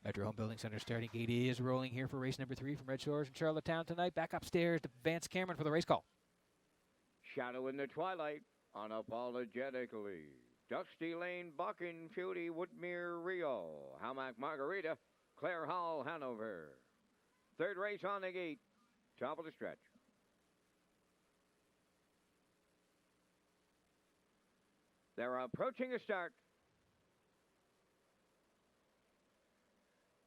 Metro Home Building Center starting gate is rolling here for race number 3 from Red Shores in Charlottetown tonight. Back upstairs to Vance Cameron for the race call. Shadow in the twilight, unapologetically. Dusty Lane, Bucking Beauty, Woodmere, Rio. Hamac Margarita, Clare Hall, Hanover. Third race on the gate, top of the stretch. They're approaching a start.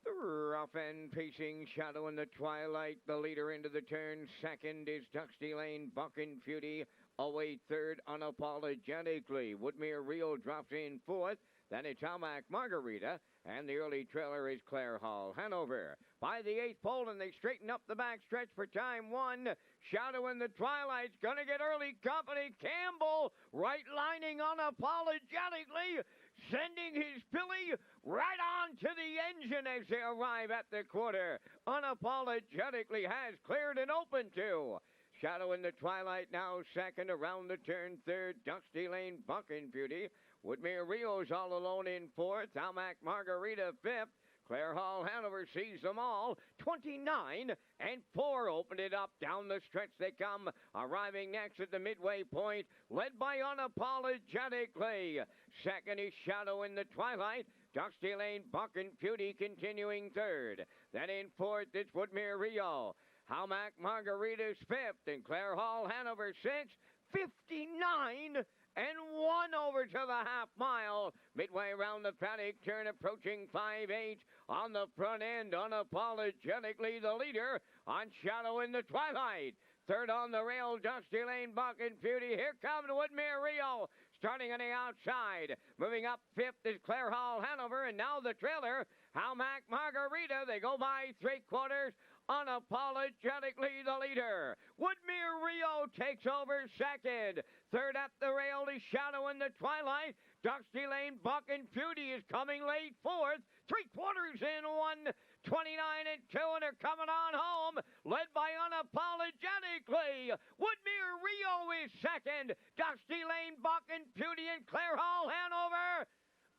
The rough end pacing Shadow in the twilight. The leader into the turn. Second is Dusty Lane, Bucking Beauty. Away third, unapologetically. Woodmere Rio drops in fourth. Then it's Hamac Margarita. And the early trailer is Clare Hall, Hanover. By the 8th pole, and they straighten up the back stretch for time 1. Shadow in the twilight's going to get early company. Campbell right lining unapologetically, sending his filly right on to the engine as they arrive at the quarter. Unapologetically has cleared and open to. Shadow in the twilight now second, around the turn third. Dusty Lane, Bucking Beauty. Woodmere Rio's all alone in fourth. Hamac Margarita fifth. Clare Hall, Hanover sees them all. 29 and 4 opened it up. Down the stretch they come, arriving next at the midway point, led by unapologetically. Second is Shadow in the twilight. Dusty Lane, Bucking Beauty continuing third. Then in fourth, it's Woodmere Rio. Hamac Margarita's fifth, and Clare Hall, Hanover sixth. 59 and 1 over to the half mile. Midway around the paddock turn, approaching 5-8 on the front end. Unapologetically the leader on Shadow in the twilight. Third on the rail, Dusty Lane, Bucking Beauty. Here comes Woodmere Rio, starting on the outside. Moving up fifth is Clare Hall, Hanover, and now the trailer, Hamac Margarita. They go by 3/4. Unapologetically the leader. Woodmere Rio takes over second. Third at the rail is Shadow in the twilight. Dusty Lane, Bucking Beauty is coming late fourth. 3/4 in 1. 29 and 2, and they're coming on home, led by unapologetically. Woodmere Rio is second. Dusty Lane, Bucking Beauty, and Clare Hall, Hanover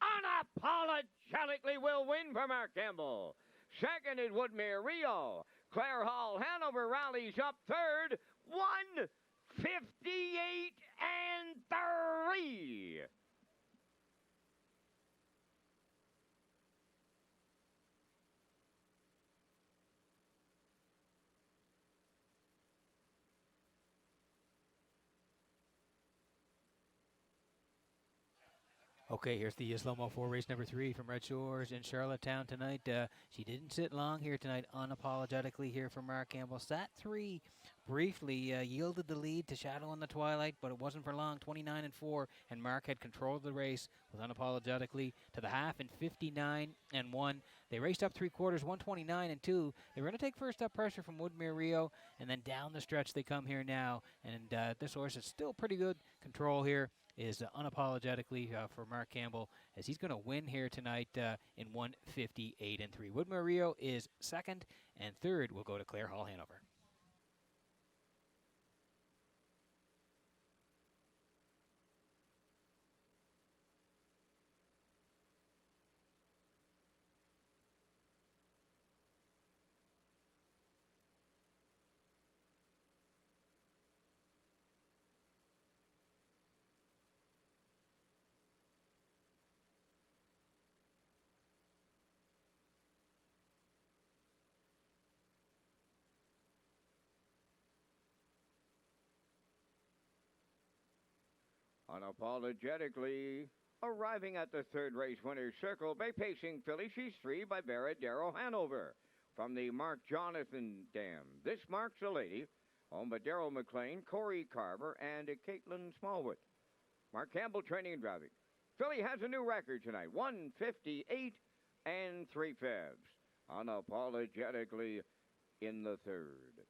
unapologetically will win for Mark Campbell. Second is Woodmere Rio. Clare Hall, Hanover rallies up third. 1:58 and 3. Okay, here's the slow-mo for race number 3 from Red Shores in Charlottetown tonight. She didn't sit long here tonight, unapologetically here for Mark Campbell. Sat 3 briefly, yielded the lead to Shadow in the twilight, but it wasn't for long, 29 and 4, and Mark had control of the race with unapologetically to the half in 59 and 1. They raced up 3/4, 129 and 2. They were going to take first up pressure from Woodmere Rio, and then down the stretch they come here now, and this horse is still pretty good control here. Is unapologetically for Mark Campbell, as he's going to win here tonight in 1:58 and 3. Woodmere Rio is second, and third will go to Clare Hall, Hanover. Unapologetically arriving at the third race winner's circle by pacing filly. She's 3 by Baradero, Hanover. From the Mark Jonathan Dam. This marks a lady owned by Darrell McLean, Corey Carver, and Caitlin Smallwood. Mark Campbell training and driving. Filly has a new record tonight, 1:58 and 3/5. Unapologetically in the third.